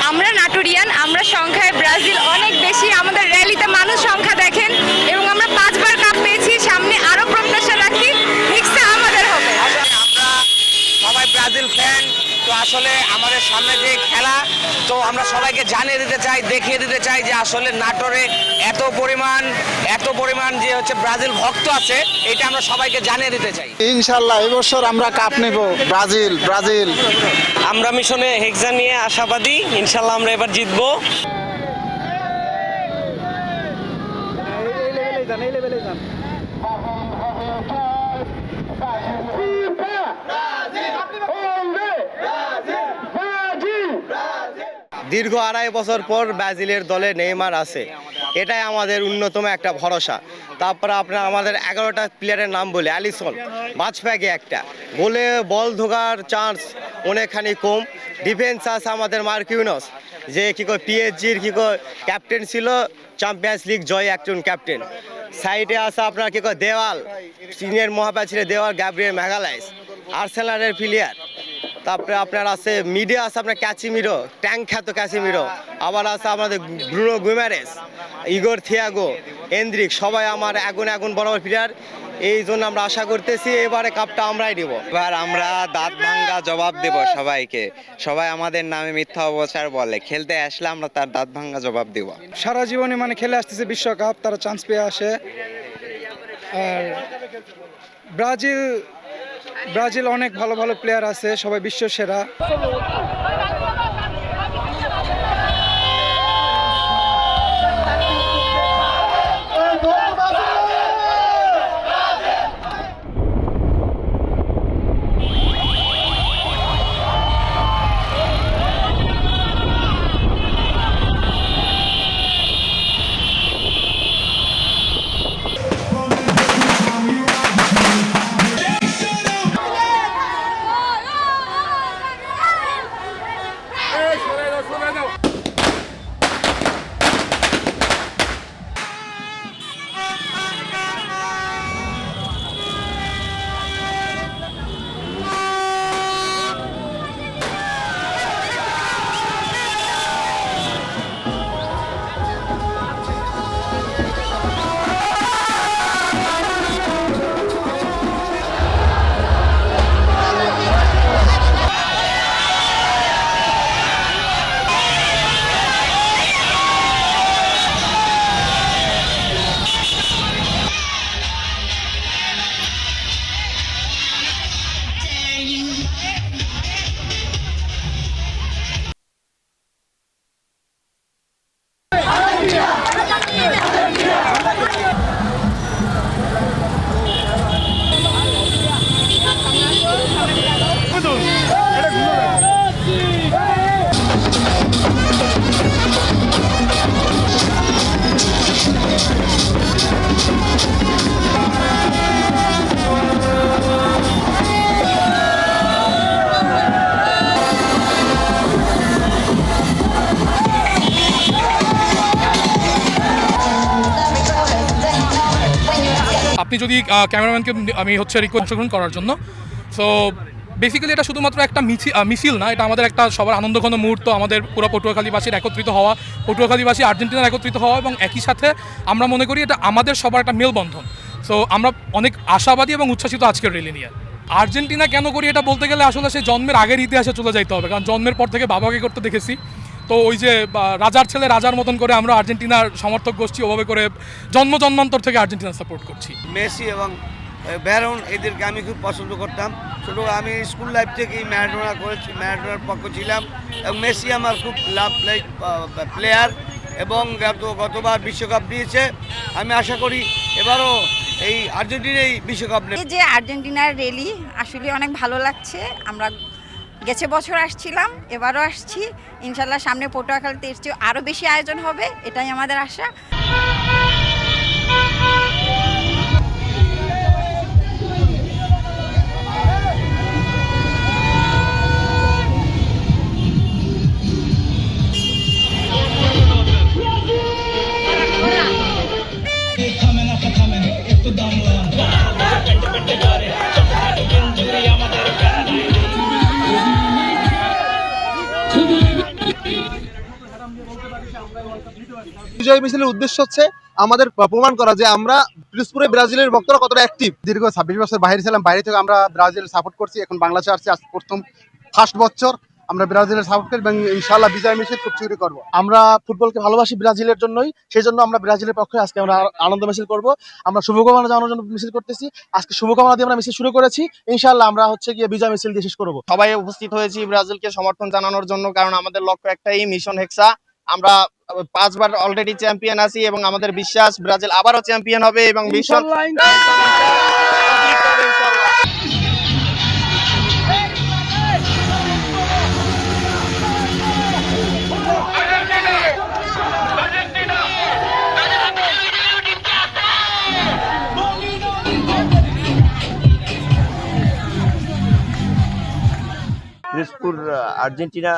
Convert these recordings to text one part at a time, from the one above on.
আমরা নাটুরিয়ান, আমরা সংখ্যায় ব্রাজিল অনেক বেশি। আমাদের র্যালিতে মানুষ সংখ্যা দেখেন এবং আমরা 5 বার কাপ পেয়েছি। সামনে আরো প্রত্যাশা রাখি, নেক্সটে আমাদের হবে। আমরা সবাই ব্রাজিল ফ্যান, তো আসলে আমাদের সামনে যে খেলা, তো আমরা সবাইকে জানিয়ে দিতে চাই, দেখিয়ে দিতে চাই যে আসলে নাটোরে এত পরিমাণ যে হচ্ছে ব্রাজিল ভক্ত আছে, এটা আমরা সবাইকে জানিয়ে দিতে চাই। ইনশাল্লাহ এবছর আমরা কাপ নেব। ব্রাজিল ব্রাজিল আমরা মিশনে হেক্সা নিয়ে আশাবাদী, ইনশাল্লাহ আমরা এবার জিতবো। দীর্ঘ 2.5 বছর পর ব্রাজিলের দলে নেইমার আছে, এটাই আমাদের অন্যতম একটা ভরসা। তারপরে আপনার আমাদের 11টা প্লেয়ারের নাম বলে, অ্যালিসন বাজপ্যাকে একটা গোলে বল ঢোকার চান্স অনেকখানি কম। ডিফেন্স আছে আমাদের মার্কিউনস, যে কী করে পিএসজির কী করে ক্যাপ্টেন ছিল, চ্যাম্পিয়ন্স লিগ জয় একজন ক্যাপ্টেন। সাইডে আছে আপনার কী করে দেওয়াল, সিনিয়র মহাপ্যাচ ছিল দেওয়াল, গ্যাব্রিয়েল ম্যাগালাইস আর্সেনালের প্লেয়ার। তারপরে আপনার আছে মিডিয়া আছে আপনার ক্যাচিমিরো, ট্যাঙ্ক খ্যাত ক্যাচিমিরো। আবার আছে আমাদের ব্রুনো গুইমারেস, ইগোর থিয়াগো, এন্দ্রিক, সবাই আমার আগুন বড় প্লেয়ার। এই জন্য আমরা আশা করতেছি এবারে কাপটা আমরাই দিব। এবার আমরা দাঁত ভাঙ্গা জবাব দেব সবাইকে। সবাই আমাদের নামে মিথ্যা অপপ্রচার বলে, খেলতে আসলে আমরা তার দাঁত ভাঙ্গা জবাব দেব। সারা জীবনে মানে খেলে আসতেছে বিশ্বকাপ, তারা চান্স পেয়ে আসে। আর ব্রাজিল অনেক ভালো ভালো প্লেয়ার আছে, সবাই বিশ্ব সেরা। আপনি যদি ক্যামেরাম্যানকে আমি হচ্ছে অংশগ্রহণ করার জন্য। সো বেসিক্যালি এটা শুধুমাত্র একটা মিছিল না, এটা আমাদের একটা সবার আনন্দঘন মুহূর্ত। আমাদের পুরো পটুয়াখালীবাসীর একত্রিত হওয়া, পটুয়াখালীবাসী আর্জেন্টিনার একত্রিত হওয়া, এবং একই সাথে আমরা মনে করি এটা আমাদের সবার একটা মেলবন্ধন। সো আমরা অনেক আশাবাদী এবং উচ্ছ্বাসিত আজকের র্যালি নিয়ে। আর্জেন্টিনা কেন করি এটা বলতে গেলে আসলে সেই জন্মের আগের ইতিহাসে চলে যাইতে হবে, কারণ জন্মের পর থেকে বাবাকে করতে দেখেছি। তো ওই যে রাজার ছেলে রাজার মতন করে আমরা আর্জেন্টিনার সমর্থক গোষ্ঠী ওভাবে করে জন্মান্তর থেকে আর্জেন্টিনা সাপোর্ট করছি। মেসি এবং ব্যারন এদেরকে আমি খুব পছন্দ করতাম। ছোটো আমি স্কুল লাইফ থেকেই ম্যারাডোনা করেছি, ম্যারাডোনার পক্ষ ছিলাম, এবং মেসি আমার খুব লাভ প্লেয়ার এবং গতবার বিশ্বকাপ দিয়েছে। আমি আশা করি এবারও এই আর্জেন্টিনাই বিশ্বকাপ নেবে। এই যে আর্জেন্টিনার র্যালি আসলে অনেক ভালো লাগছে। আমরা গেছে বছর আসছিলাম, এবারও আসছি। ইনশাল্লাহ সামনে পটুয়াখালীতে এর চেয়ে আরও বেশি আয়োজন হবে, এটাই আমাদের আশা। বিজয় মিছিলের উদ্দেশ্য হচ্ছে আমাদের প্রমাণ করা যে আমরা পিরোজপুরে ব্রাজিলের ভক্তরা কতটা অ্যাক্টিভ। দীর্ঘ 26 বছর বাইরে ছিলাম, বাইরে থেকে আমরা ব্রাজিল সাপোর্ট করছি, এখন বাংলাদেশে আসছি, আজ প্রথম ফার্স্ট বছর আমরা ব্রাজিলের সাপোর্ট করি এবং ইনশাআল্লাহ বিজয় মিছিল খুব চুরি করবো। আমরা ফুটবলকে ভালোবাসি ব্রাজিলের জন্যই, সেই জন্য আমরা ব্রাজিলের পক্ষে আজকে আমরা আনন্দ মিছিল করব। আমরা শুভকামনা জানানোর জন্য মিছিল করতেছি, আজকে শুভকামনা দিয়ে আমরা মিছিল শুরু করেছি। ইনশাআল্লাহ আমরা হচ্ছে গিয়ে বিজয় মিছিল দিয়ে শেষ করবো। সবাই উপস্থিত হয়েছি ব্রাজিলকে সমর্থন জানানোর জন্য, কারণ আমাদের লক্ষ্য একটাই, মিশন হেক্সা। আমরা 5 বার অলরেডি চ্যাম্পিয়ন আছি এবং আমাদের বিশ্বাস ব্রাজিল আবারও চ্যাম্পিয়ন হবে এবং বিশ্ব পিরোজপুর আর্জেন্টিনা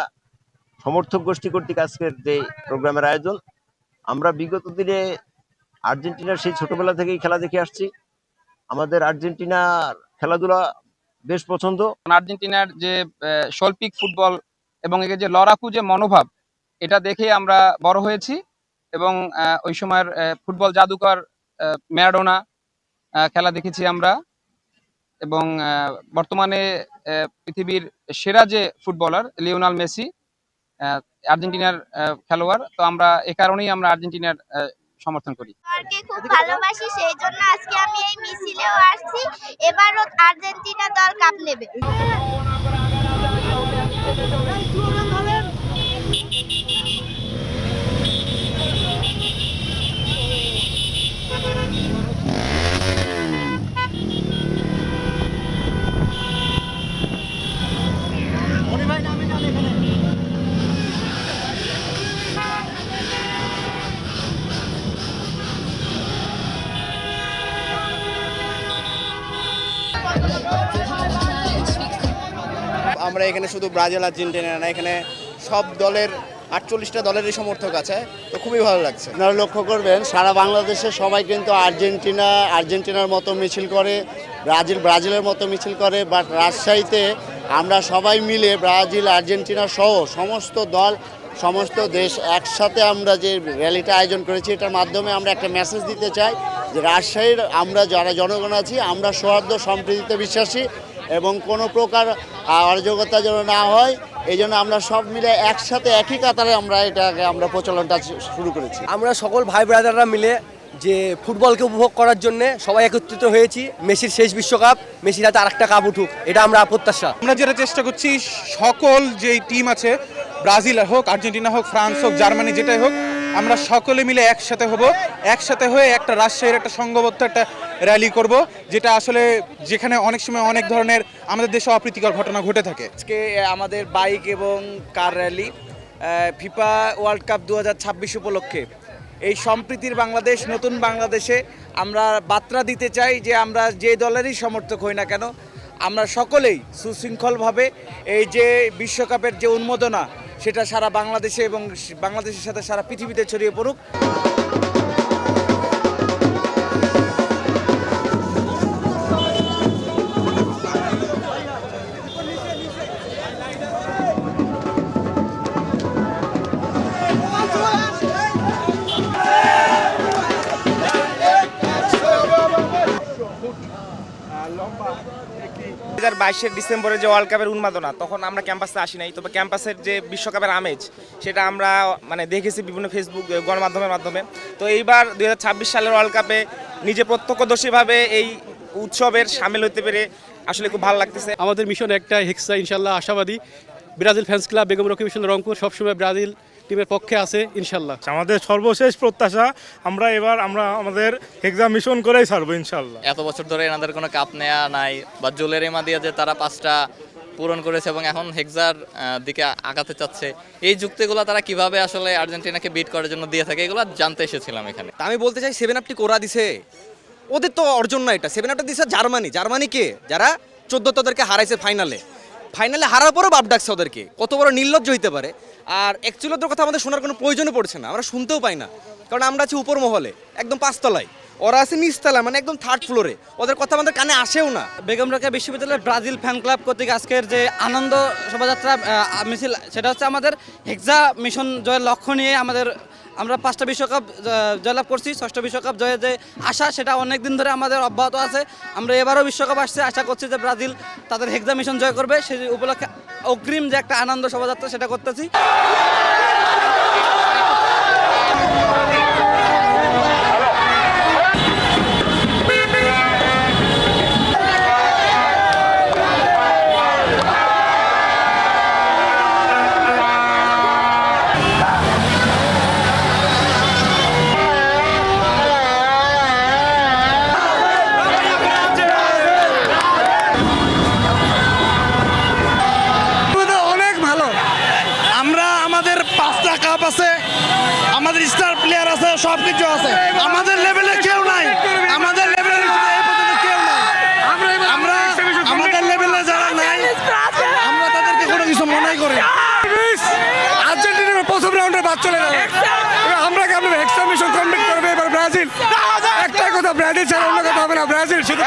সমর্থক গোষ্ঠী কর্তৃক আজকের যে প্রোগ্রামের আয়োজন, আমরা বিগত দিনে আর্জেন্টিনার সেই ছোটবেলা থেকেই খেলা দেখে আসছি। আমাদের আর্জেন্টিনার খেলাধুলা বেশ পছন্দ। আর্জেন্টিনার যে শৈল্পিক ফুটবল এবং এর যে লড়াকু যে মনোভাব, এটা দেখে আমরা বড় হয়েছি এবং ওই সময়ের ফুটবল জাদুকর ম্যারাডোনা খেলা দেখেছি আমরা, এবং বর্তমানে পৃথিবীর সেরা যে ফুটবলার লিওনেল মেসি আর্জেন্টিনার খেলোয়াড়। তো আমরা এ কারণেই আমরা আর্জেন্টিনার সমর্থন করি। খুব ভালোবাসি, সেই জন্য আজকে আমি এই মিছিলেও আসছি। এবারও আর্জেন্টিনা দল কাপ নেবে। আমরা এখানে শুধু ব্রাজিল আর্জেন্টিনা না, এখানে সব দলের 48টা দলেরই সমর্থক আছে, তো খুবই ভালো লাগছে। আপনারা লক্ষ্য করবেন সারা বাংলাদেশে সবাই কিন্তু আর্জেন্টিনার মতো মিছিল করে, ব্রাজিলের মতো মিছিল করে। বাট রাজশাহীতে আমরা সবাই মিলে ব্রাজিল আর্জেন্টিনা সহ সমস্ত দল সমস্ত দেশ একসাথে আমরা যে র্যালিটা আয়োজন করেছি, এটার মাধ্যমে আমরা একটা মেসেজ দিতে চাই যে রাজশাহীর আমরা যারা জনগণ আছি, আমরা সৌহার্দ্য সম্প্রীতিতে বিশ্বাসী এবং কোনো প্রকার অরাজকতা যেন না হয়, এই জন্য আমরা সব মিলে একসাথে একই কাতারে আমরা প্রচলনটা শুরু করেছি। আমরা সকল ভাই ব্রাদাররা মিলে যে ফুটবলকে উপভোগ করার জন্য সবাই একত্রিত হয়েছি। মেসির শেষ বিশ্বকাপ, মেসির হাতে আরেকটা কাপ উঠুক, এটা আমরা প্রত্যাশা। আমরা যেটা চেষ্টা করছি, সকল যে টিম আছে, ব্রাজিল হোক, আর্জেন্টিনা হোক, ফ্রান্স হোক, জার্মানি, যেটাই হোক, আমরা সকলে মিলে একসাথে হব। একসাথে হয়ে একটা রাজশাহীর একটা সংঘবদ্ধ একটা র্যালি করব, যেটা আসলে যেখানে অনেক সময় অনেক ধরনের আমাদের দেশে অপ্রীতিকর ঘটনা ঘটে থাকে। আজকে আমাদের বাইক এবং কার র্যালি ফিফা ওয়ার্ল্ড কাপ 2026 উপলক্ষে এই সম্প্রীতির বাংলাদেশ, নতুন বাংলাদেশে আমরা বার্তা দিতে চাই যে আমরা যে দলেরই সমর্থক হই না কেন, আমরা সকলেই সুশৃঙ্খলভাবে এই যে বিশ্বকাপের যে উন্মোদনা, সেটা সারা বাংলাদেশে এবং বাংলাদেশের সাথে সারা পৃথিবীতে ছড়িয়ে পড়ুক। ডিসেম্বরে যে ওয়ার্ল্ড কাপের উন্মাদনা, তখন আমরা ক্যাম্পাসে আসি নাই, তবে ক্যাম্পাসের যে বিশ্বকাপের আমেজ সেটা আমরা দেখেছি বিভিন্ন ফেসবুক গণমাধ্যমের মাধ্যমে। তো এইবার 2026 সালের ওয়ার্ল্ড কাপে নিজে প্রত্যক্ষদর্শীভাবে এই উৎসবের সামিল হতে পেরে আসলে খুব ভালো লাগতেছে। আমাদের মিশন একটা, হেক্সা ইনশাল্লাহ আশাবাদী। Brazil fans club Begum Rokeya mission Rangpur সবসময় ব্রাজিল টিমের পক্ষে আছে ইনশাল্লাহ। আমাদের সর্বশেষ প্রত্যাশা আমরা আমাদের হেক্সা মিশন করেই ছাড়বো ইনশাল্লাহ। এত বছর ধরে এনাদের কোনো কাপ নেওয়া নাই, বা জোলের এমা দিয়ে যে তারা 5টা পূরণ করেছে এবং এখন হেক্সার দিকে আগাতে চাচ্ছে। এই যুক্তিগুলো তারা কিভাবে আসলে আর্জেন্টিনাকে বিট করার জন্য দিয়ে থাকে এগুলো জানতে এসেছিলাম এখানে। আমি বলতে চাই 7 আপটি কোরা দিছে, ওদের তো অর্জন না এটা। 7 আপটা দিছে জার্মানি কে যারা 14 তাদেরকে হারাইছে ফাইনালে হারার পরও বাপ ডাকছে ওদেরকে, কত বড় নির্লজ্জ হইতে পারে। আর অ্যাকচুয়ালি ওদের কথা আমাদের শোনার কোনো প্রয়োজনও পড়ছে না, আমরা শুনতেও পাই না, কারণ আমরা আছি উপর মহলে একদম 5 তলায়, ওরা আছে নিচতলায় মানে একদম 3rd ফ্লোরে, ওদের কথা আমাদের কানে আসেও না। বেগম রোকেয়া বিশ্ববিদ্যালয়ের ব্রাজিল ফ্যান ক্লাব কর্তৃক আজকের যে আনন্দ শোভাযাত্রা মিছিল, সেটা হচ্ছে আমাদের হেক্সা মিশন জয়ের লক্ষ্য নিয়ে আমরা 5টা বিশ্বকাপ জয়লাভ করছি। 6টা বিশ্বকাপ জয়ের যে আশা সেটা অনেক দিন ধরে আমাদের অব্যাহত আছে। আমরা এবারও বিশ্বকাপ আসছে, আশা করছি যে ব্রাজিল তাদের হেক্সা মিশন জয় করবে। সেই উপলক্ষে অগ্রিম যে একটা আনন্দ শোভাযাত্রা সেটা করতেছি। অনেক ভালো, আমরা আমাদের 5টা কাপ আছে, আমাদের স্টার প্লেয়ার আছে, সব কিছু আছে, আমাদের লেভেলে কেউ নাই, আমাদের লেভেলে কেউ নাই। আমরা আমাদের লেভেলে যারা নাই আমরা তাদেরকে কোনো কিছু মনেই করি না। আর্জেন্টিনার প্রথম রাউন্ডে বাদ চলে যাবে, আমরা কেমন হেক্সা মিশন কমপ্লিট করবে এবার ব্রাজিল। একটাই কথা, ব্রাজিল ছাড়া অন্য কথা হবে না, ব্রাজিল শুধু